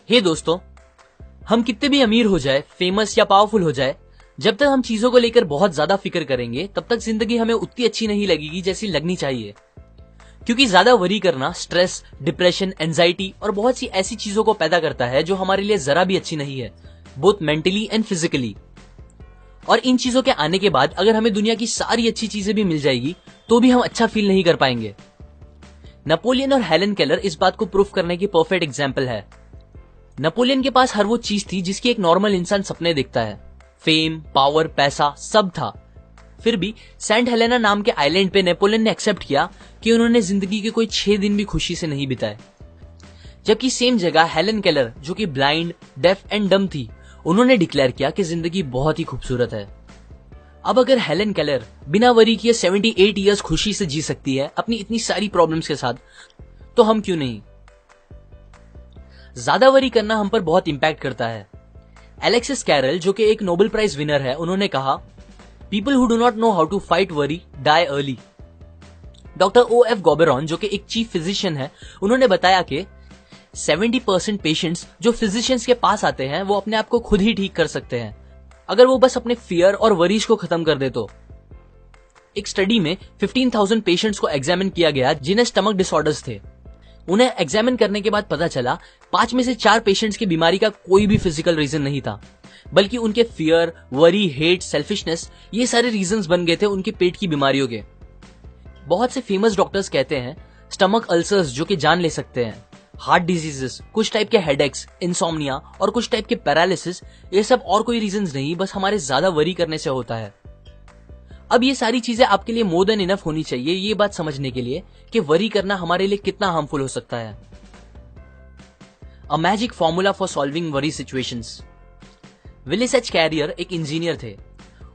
हे दोस्तों, हम कितने भी अमीर हो जाए, फेमस या पावरफुल हो जाए, जब तक हम चीजों को लेकर बहुत ज्यादा फिक्र करेंगे तब तक जिंदगी हमें उतनी अच्छी नहीं लगेगी जैसी लगनी चाहिए। क्योंकि ज्यादा वरी करना स्ट्रेस, डिप्रेशन, एंजाइटी और बहुत सी ऐसी चीजों को पैदा करता है जो हमारे लिए जरा भी अच्छी नहीं है, बोथ मेंटली एंड फिजिकली। और इन चीजों के आने के बाद अगर हमें दुनिया की सारी अच्छी चीजें भी मिल जाएगी तो भी हम अच्छा फील नहीं कर पाएंगे। नेपोलियन और हेलन केलर इस बात को प्रूफ करने की परफेक्ट एग्जाम्पल है। नेपोलियन के पास हर वो चीज थी जिसकी एक नॉर्मल इंसान सपने देखता है। फेम, पावर, पैसा सब था। फिर भी सेंट हेलेना नाम के आइलैंड पे नेपोलियन ने एक्सेप्ट किया कि उन्होंने जिंदगी के कोई 6 दिन भी खुशी से नहीं बिताए। जबकि सेम जगह हेलन केलर, जो कि ब्लाइंड, डेफ एंड डम थी, उन्होंने डिक्लेयर किया कि जिंदगी बहुत ही खूबसूरत है। अब अगर हेलन केलर बिना वरी किए 78 इयर्स खुशी से जी सकती है अपनी इतनी सारी प्रॉब्लम्स के साथ, तो हम क्यों नहीं। ज्यादा वरी करना हम पर बहुत इंपैक्ट करता है। एलेक्सिस कैरल, जो कि एक नोबेल प्राइज विनर है, उन्होंने कहा, people who do not know how to fight worry die early. Doctor OF गॉबेरॉन, जो कि एक चीफ फिजिशियन है, उन्होंने बताया कि 70% पेशेंट्स जो फिजिशियंस के पास आते हैं वो अपने आप को खुद ही ठीक कर सकते हैं अगर वो बस अपने फियर और वरीज को खत्म कर दे तो। एक स्टडी में 15,000 पेशेंट्स को एग्जामिन किया गया जिन्हें स्टमक डिसऑर्डर्स थे। उन्हें एग्जामिन करने के बाद पता चला 5 में से 4 पेशेंट्स की बीमारी का कोई भी फिजिकल रीजन नहीं था, बल्कि उनके फियर, वरी, हेट, सेल्फिशनेस, ये सारे रीजंस बन गए थे उनके पेट की बीमारियों के। बहुत से फेमस डॉक्टर्स कहते हैं स्टमक अल्सर्स जो कि जान ले सकते हैं, हार्ट डिजीजेस, कुछ टाइप के हेडेक्स, इंसोम्निया और कुछ टाइप के पैरालिसिस, ये सब और कोई रीजंस नहीं, बस हमारे ज्यादा वरी करने से होता है। अब ये सारी चीजें आपके लिए मोर देन इनफ होनी चाहिए ये बात समझने के लिए कि वरी करना हमारे लिए कितना हार्मफुल हो सकता है। A magic formula for solving worry situations. Willis H Carrier एक इंजीनियर थे।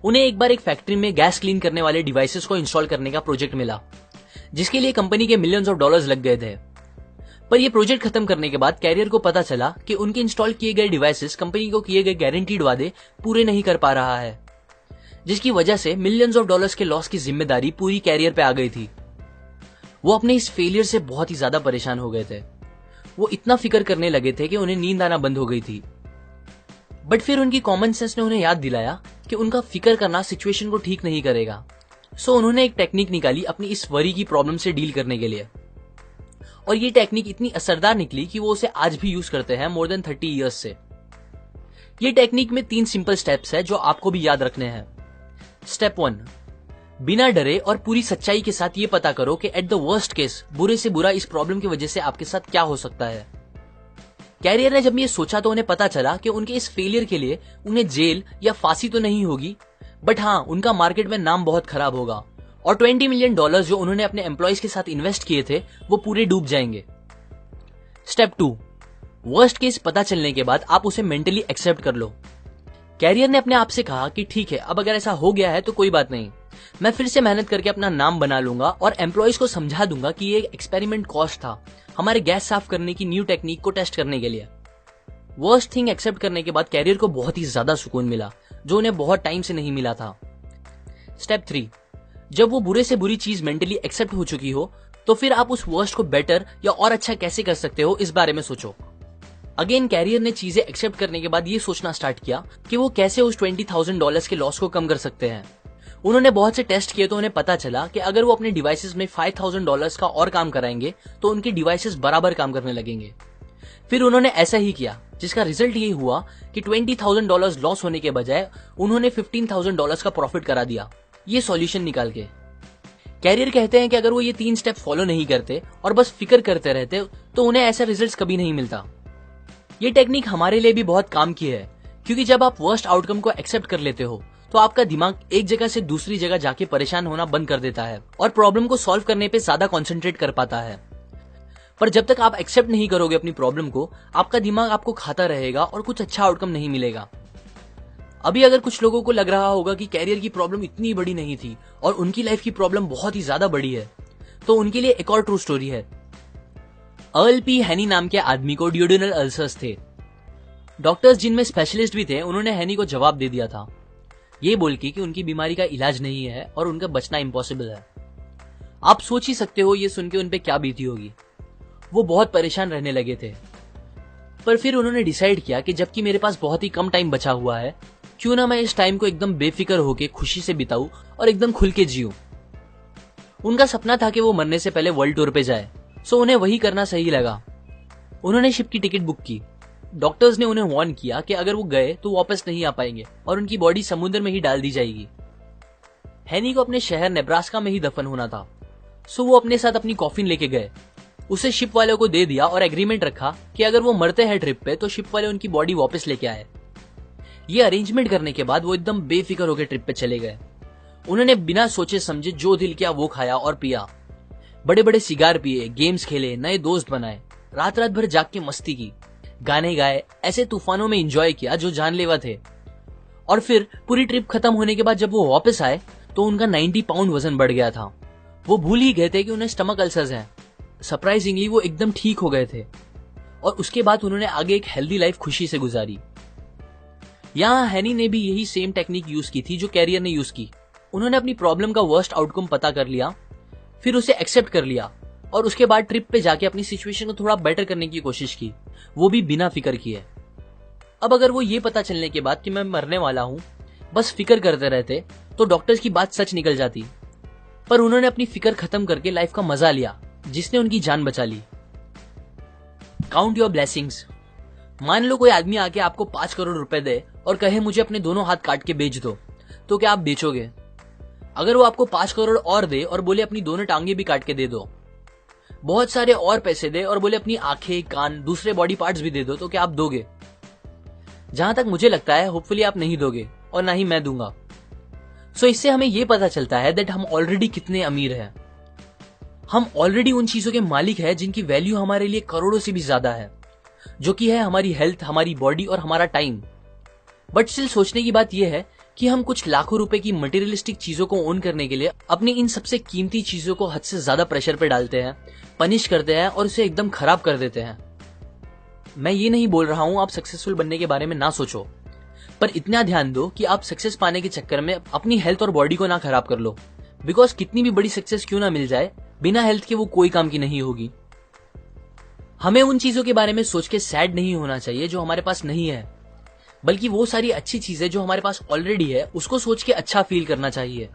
उन्हें एक बार एक फैक्ट्री में गैस क्लीन करने वाले डिवाइसेस को इंस्टॉल करने का प्रोजेक्ट मिला, जिसके लिए कंपनी के मिलियंस ऑफ डॉलर्स लग गए थे। पर यह प्रोजेक्ट खत्म करने के बाद कैरियर को पता चला कि उनके इंस्टॉल किए गए डिवाइसेस कंपनी को किए गए गारंटीड वादे पूरे नहीं कर पा रहा है, जिसकी वजह से मिलियंस ऑफ डॉलर्स के लॉस की जिम्मेदारी पूरी कैरियर पे आ गई थी। वो अपने इस फेलियर से बहुत ही ज्यादा परेशान हो गए थे। वो इतना फिक्र करने लगे थे कि उन्हें नींद आना बंद हो गई थी। बट फिर उनकी कॉमन सेंस ने उन्हें याद दिलाया कि उनका फिक्र करना सिचुएशन को ठीक नहीं करेगा। सो उन्होंने एक टेक्निक निकाली अपनी इस वरी की प्रॉब्लम से डील करने के लिए, और ये टेक्निक इतनी असरदार निकली कि वो उसे आज भी यूज करते हैं मोर देन 30 इयर्स से। ये टेक्निक में 3 सिंपल स्टेप्स है जो आपको भी याद रखने हैं। स्टेप 1, बिना डरे और पूरी सच्चाई के साथ ये पता करो कि एट द वर्स्ट केस बुरे से बुरा इस प्रॉब्लम की वजह से आपके साथ क्या हो सकता है। कैरियर ने जब ये सोचा तो उन्हें पता चला कि उनके इस फेलियर के लिए उन्हें जेल या फांसी तो नहीं होगी, बट हाँ, उनका मार्केट में नाम बहुत खराब होगा और $20 मिलियन जो उन्होंने अपने एम्प्लॉयज के साथ इन्वेस्ट किए थे वो पूरे डूब जाएंगे। स्टेप 2, वर्स्ट केस पता चलने के बाद आप उसे मेंटली एक्सेप्ट कर लो। कैरियर ने अपने आप से कहा कि ठीक है, अब अगर ऐसा हो गया है तो कोई बात नहीं, मैं फिर से मेहनत करके अपना नाम बना लूंगा और एम्प्लॉयज को समझा दूंगा कि ये एक एक्सपेरिमेंट कॉस्ट था, हमारे गैस साफ करने की न्यू टेक्निक को टेस्ट करने के लिए। वर्स्ट थिंग एक्सेप्ट करने के बाद कैरियर को बहुत ही ज्यादा सुकून मिला, जो उन्हें बहुत टाइम से नहीं मिला था। स्टेप 3, जब वो बुरे से बुरी चीज मेंटली एक्सेप्ट हो चुकी हो तो फिर आप उस वर्स्ट को बेटर या और अच्छा कैसे कर सकते हो इस बारे में सोचो। अगेन कैरियर ने चीजें एक्सेप्ट करने के बाद ये सोचना स्टार्ट किया कि वो कैसे उस $20,000 के लॉस को कम कर सकते हैं। उन्होंने बहुत से टेस्ट किए तो उन्हें पता चला कि अगर वो अपने डिवाइसेस में $5,000 का और काम कराएंगे तो उनके डिवाइसेस बराबर काम करने लगेंगे। फिर उन्होंने ऐसा ही किया, जिसका रिजल्ट ये हुआ कि $20,000 लॉस होने के बजाय उन्होंने $15,000 का प्रॉफिट करा दिया, ये सॉल्यूशन निकाल के। कैरियर कहते हैं कि अगर वो ये 3 स्टेप फॉलो नहीं करते और बस फिक्र करते रहते तो उन्हें ऐसा रिजल्ट्स कभी नहीं मिलता। ये टेक्निक हमारे लिए भी बहुत काम की है, क्योंकि जब आप वर्स्ट आउटकम को एक्सेप्ट कर लेते हो तो आपका दिमाग एक जगह से दूसरी जगह जाके परेशान होना बंद कर देता है और प्रॉब्लम को सॉल्व करने पे ज्यादा कॉन्सेंट्रेट कर पाता है। पर जब तक आप एक्सेप्ट नहीं करोगे अपनी प्रॉब्लम को, आपका दिमाग आपको खाता रहेगा और कुछ अच्छा आउटकम नहीं मिलेगा। अभी अगर कुछ लोगों को लग रहा होगा कि कैरियर की प्रॉब्लम इतनी बड़ी नहीं थी और उनकी लाइफ की प्रॉब्लम बहुत ही ज्यादा बड़ी है, तो उनके लिए एक और ट्रू स्टोरी है। अर्ल पी हैनी नाम के आदमी को ड्यूडेनल अल्सर्स थे। डॉक्टर्स जिनमें स्पेशलिस्ट भी थे, उन्होंने हैनी को जवाब दे दिया था, ये बोल के कि उनकी बीमारी का इलाज नहीं है और उनका बचना इम्पॉसिबल है। आप सोच ही सकते हो ये सुन के उनपे क्या बीती होगी। वो बहुत परेशान रहने लगे थे। पर फिर उन्होंने डिसाइड किया कि जबकि मेरे पास बहुत ही कम टाइम बचा हुआ है, क्यों ना मैं इस टाइम को एकदम बेफिक्र होके खुशी से बिताऊं और एकदम खुल के जीऊं। उनका सपना था कि वो मरने से पहले वर्ल्ड टूर पे जाए, सो उन्हें वही करना सही लगा। उन्होंने शिप की टिकट बुक की। डॉक्टर्स ने उन्हें वार्न किया कि अगर वो गए तो वापस नहीं आ पाएंगे और उनकी बॉडी समुद्र में ही डाल दी जाएगी। हैनी को अपने शहर नेब्रास्का में ही दफन होना था, सो वो अपने साथ अपनी कॉफिन लेके गए, उसे शिप वालों को दे दिया और एग्रीमेंट रखा कि अगर वो मरते हैं ट्रिप पे तो शिप वाले उनकी बॉडी वापस लेके आए। ये अरेंजमेंट करने के बाद वो एकदम बेफिक्र होकर ट्रिप पे चले गए। उन्होंने बिना सोचे समझे जो दिल किया वो खाया और पिया, बड़े बड़े सिगार पिए, गेम्स खेले, नए दोस्त बनाए, रात रात भर जाग के मस्ती की, गाने गाए, ऐसे तूफानों में एंजॉय किया जो जानलेवा थे। और फिर पूरी ट्रिप खत्म होने के बाद जब वो वापस आए तो उनका 90 पाउंड वजन बढ़ गया था। वो भूल ही गए थे कि उन्हें स्टमक अल्सर्स हैं। सरप्राइजिंगली वो एकदम ठीक हो गए थे और उसके बाद उन्होंने आगे एक हेल्दी लाइफ खुशी से गुजारी। यहाँ हैनी ने भी यही सेम टेक्निक यूज की थी जो कैरियर ने यूज की। उन्होंने अपनी प्रॉब्लम का वर्स्ट आउटकम पता कर लिया, फिर उसे एक्सेप्ट कर लिया और उसके बाद ट्रिप पे जाके अपनी सिचुएशन को थोड़ा बेटर करने की कोशिश की, वो भी बिना फिक्र किए। अब अगर वो ये पता चलने के बाद कि मैं मरने वाला हूं बस फिक्र करते रहते तो डॉक्टर्स की बात सच निकल जाती, पर उन्होंने अपनी फिक्र खत्म करके लाइफ का मजा लिया जिसने उनकी जान बचा ली। Count your blessings. मान लो कोई आदमी आके आपको 5 करोड़ रुपए दे और कहे मुझे अपने दोनों हाथ काट के बेच दो, तो क्या आप बेचोगे? अगर वो आपको 5 करोड़ और दे और बोले अपनी दोनों टांगे भी काट के दे दो, बहुत सारे और पैसे दे और बोले अपनी आंखें, कान, दूसरे बॉडी पार्ट्स भी दे दो, तो क्या आप दोगे? जहां तक मुझे लगता है होपफुली आप नहीं दोगे और ना ही मैं दूंगा। सो इससे हमें यह पता चलता है दैट हम ऑलरेडी कितने अमीर हैं। हम ऑलरेडी उन चीजों के मालिक हैं जिनकी वैल्यू हमारे लिए करोड़ों से भी ज्यादा है, जो कि है हमारी हेल्थ, हमारी बॉडी और हमारा टाइम। बट स्टिल सोचने की बात यह है कि हम कुछ लाखों रुपए की मटेरियलिस्टिक चीजों को ओन करने के लिए अपनी इन सबसे कीमती चीजों को हद से ज्यादा प्रेशर पे डालते हैं, पनिश करते हैं और उसे एकदम खराब कर देते हैं। मैं ये नहीं बोल रहा हूं आप सक्सेसफुल बनने के बारे में ना सोचो, पर इतना ध्यान दो कि आप सक्सेस पाने के चक्कर में अपनी हेल्थ और बॉडी को ना खराब कर लो, बिकॉज कितनी भी बड़ी सक्सेस क्यों ना मिल जाए, बिना हेल्थ के वो कोई काम की नहीं होगी। हमें उन चीजों के बारे में सोच के सैड नहीं होना चाहिए जो हमारे पास नहीं है, बल्कि वो सारी अच्छी चीजें जो हमारे पास ऑलरेडी है उसको सोच के अच्छा फील करना चाहिए।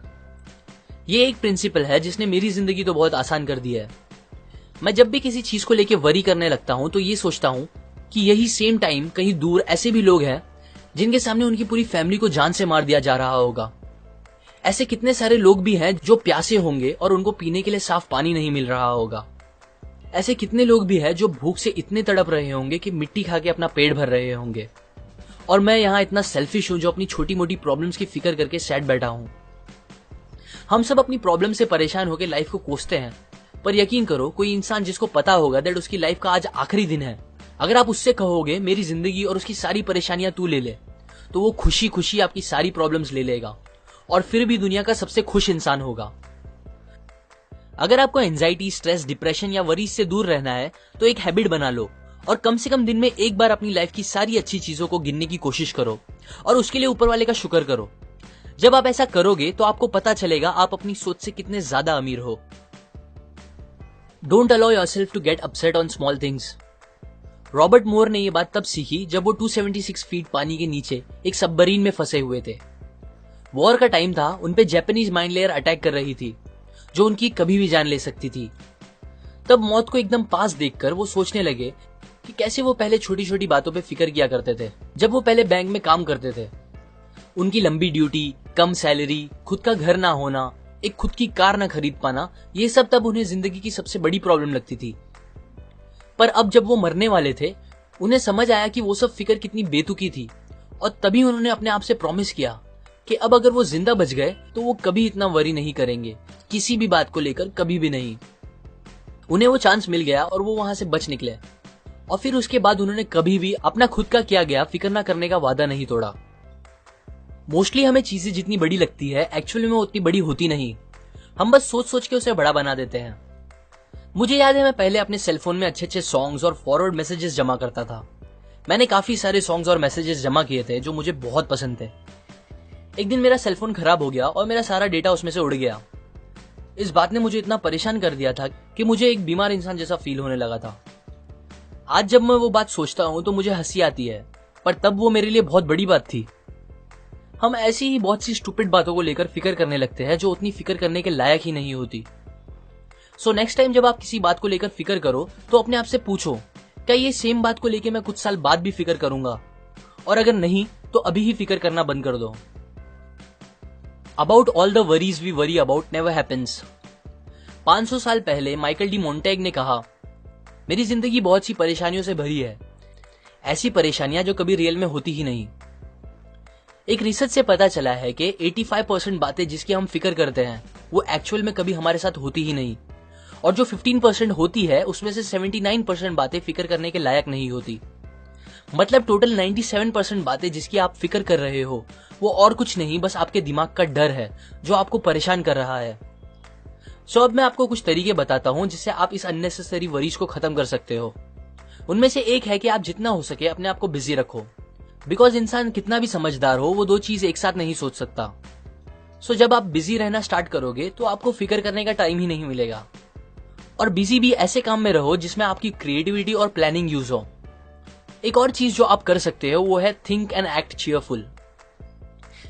ये एक प्रिंसिपल है जिसने मेरी जिंदगी तो बहुत आसान कर दी है। मैं जब भी किसी चीज को लेके वरी करने लगता हूं तो ये सोचता हूं कि यही सेम टाइम कहीं दूर ऐसे भी लोग हैं जिनके सामने उनकी पूरी फैमिली को जान से मार दिया जा रहा होगा। ऐसे कितने सारे लोग भी हैं जो प्यासे होंगे और उनको पीने के लिए साफ पानी नहीं मिल रहा होगा। ऐसे कितने लोग भी हैं जो भूख से इतने तड़प रहे होंगे कि मिट्टी खा के अपना पेट भर रहे होंगे। और मैं यहाँ इतना सेल्फिश हूं जो अपनी छोटी मोटी प्रॉब्लम्स की फिक्र करके सैड बैठा हूं। हम सब अपनी प्रॉब्लम से परेशान होकर लाइफ को कोसते हैं, पर यकीन करो कोई इंसान जिसको पता होगा दैट उसकी लाइफ का आज आखिरी दिन है, अगर आप उससे कहोगे मेरी जिंदगी और उसकी सारी परेशानियां तू ले ले, तो वो खुशी खुशी आपकी सारी प्रॉब्लम्स ले लेगा और फिर भी दुनिया का सबसे खुश इंसान होगा। अगर आपको एंजाइटी, स्ट्रेस, डिप्रेशन या वरीज से दूर रहना है तो एक हैबिट बना लो और कम से कम दिन में एक बार अपनी लाइफ की सारी अच्छी चीजों को गिनने की कोशिश करो और उसके लिए ऊपर वाले का शुक्र करो। जब आप ऐसा करोगे तो आपको पता चलेगा आप अपनी सोच से कितने ज्यादा अमीर हो। Don't allow yourself to get upset on small things. Robert Moore ने यह बात तब सीखी जब वो 276 फीट पानी के नीचे एक सबमरीन में फंसे हुए थे। वॉर का टाइम था, उनपे जापानीज माइन लेयर अटैक कर रही थी जो उनकी कभी भी जान ले सकती थी। तब मौत को एकदम पास देखकर वो सोचने लगे कि कैसे वो पहले छोटी छोटी बातों पे फिक्र किया करते थे जब वो पहले बैंक में काम करते थे। उनकी लंबी ड्यूटी, कम सैलरी, खुद का घर ना होना, एक खुद की कार ना खरीद पाना, ये सब तब उन्हें जिंदगी की सबसे बड़ी प्रॉब्लम लगती थी। पर अब जब वो मरने वाले थे उन्हें समझ आया कि वो सब फिक्र कितनी बेतुकी थी और तभी उन्होंने अपने आप से प्रॉमिस किया कि अब अगर वो जिंदा बच गए तो वो कभी इतना वरी नहीं करेंगे, किसी भी बात को लेकर कभी भी नहीं। उन्हें वो चांस मिल गया और वो वहां से बच निकले और फिर उसके बाद उन्होंने कभी भी अपना खुद का किया गया फिक्र ना करने का वादा नहीं तोड़ा। मोस्टली हमें चीजें जितनी बड़ी लगती है एक्चुअली में उतनी बड़ी होती नहीं, हम बस सोच सोच के उसे बड़ा बना देते हैं। मुझे याद है मैं पहले अपने सेलफोन में अच्छे अच्छे सॉन्ग्स और फॉरवर्ड मैसेजेस जमा करता था। मैंने काफी सारे सॉन्ग्स और मैसेजेस जमा किए थे जो मुझे बहुत पसंद थे। एक दिन मेरा सेलफोन खराब हो गया और मेरा सारा डेटा उसमें से उड़ गया। इस बात ने मुझे इतना परेशान कर दिया था कि मुझे एक बीमार इंसान जैसा फील होने लगा था। आज जब मैं वो बात सोचता हूं तो मुझे हंसी आती है, पर तब वो मेरे लिए बहुत बड़ी बात थी। हम ऐसी ही बहुत सी स्टूपिड बातों को लेकर फिक्र करने लगते हैं जो उतनी फिक्र करने के लायक ही नहीं होती। सो नेक्स्ट टाइम जब आप किसी बात को लेकर फिक्र करो तो अपने आप से पूछो, क्या ये सेम बात को लेकर मैं कुछ साल बाद भी फिक्र करूंगा? और अगर नहीं तो अभी ही फिक्र करना बंद कर दो। About all the worries we worry about never happens. 500 साल पहले माइकल डी मोंटेग ने कहा, मेरी जिंदगी बहुत सी परेशानियों से भरी है, ऐसी परेशानियां जो कभी रियल में होती ही नहीं। एक रिसर्च से पता चला है कि 85% बातें जिसकी हम फिक्र करते हैं वो एक्चुअल में कभी हमारे साथ होती ही नहीं, और जो 15% होती है उसमें से 79% बातें फिक्र करने के लायक नहीं होती। मतलब टोटल 97% बातें जिसकी आप फिक्र कर रहे हो वो और कुछ नहीं, बस आपके दिमाग का डर है जो आपको परेशान कर रहा है। सो अब मैं आपको कुछ तरीके बताता हूं जिससे आप इस अननेसेसरी वरीज को खत्म कर सकते हो। उनमें से एक है कि आप जितना हो सके अपने आप को बिजी रखो, बिकॉज इंसान कितना भी समझदार हो वो दो चीज एक साथ नहीं सोच सकता। सो जब आप बिजी रहना स्टार्ट करोगे तो आपको फिक्र करने का टाइम ही नहीं मिलेगा। और बिजी भी ऐसे काम में रहो जिसमें आपकी क्रिएटिविटी और प्लानिंग यूज हो। एक और चीज जो आप कर सकते हो वो है थिंक एंड एक्ट चीयरफुल।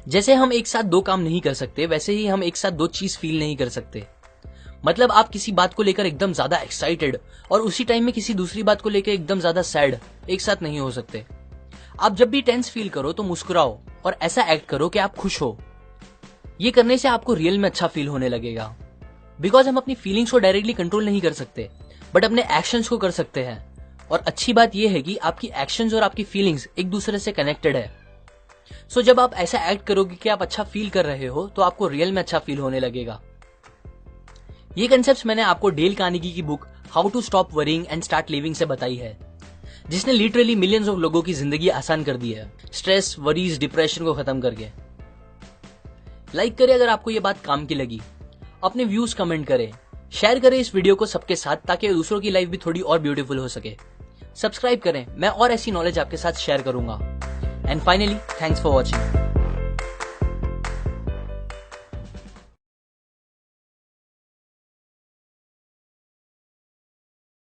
जैसे हम एक साथ दो काम नहीं कर सकते वैसे ही हम एक साथ दो चीज फील नहीं कर सकते। मतलब आप किसी बात को लेकर एकदम ज्यादा एक्साइटेड और उसी टाइम में किसी दूसरी बात को लेकर एकदम ज्यादा सैड एक साथ नहीं हो सकते। आप जब भी टेंस फील करो तो मुस्कुराओ और ऐसा एक्ट करो कि आप खुश हो। ये करने से आपको रियल में अच्छा फील होने लगेगा। बिकॉज हम अपनी फीलिंग्स को डायरेक्टली कंट्रोल नहीं कर सकते बट अपने एक्शंस को कर सकते हैं। और अच्छी बात यह है कि आपकी एक्शंस और आपकी फीलिंग्स एक दूसरे से कनेक्टेड है। सो जब आप ऐसा एक्ट करोगे कि आप अच्छा फील कर रहे हो तो आपको रियल में अच्छा फील होने लगेगा। ये कंसेप्ट मैंने आपको डेल कार्नेगी की book how to stop worrying and start living से बताई है, जिसने लिटरली मिलियंस ऑफ लोगों की जिंदगी आसान कर दी है, स्ट्रेस, वरीज, डिप्रेशन को खत्म करके। लाइक करें अगर आपको ये बात काम की लगी, अपने व्यूज कमेंट करें, शेयर करें इस वीडियो को सबके साथ ताकि दूसरों की लाइफ भी थोड़ी और ब्यूटीफुल हो सके। सब्सक्राइब करें, मैं और ऐसी नॉलेज आपके साथ शेयर करूंगा। And finally, thanks for watching.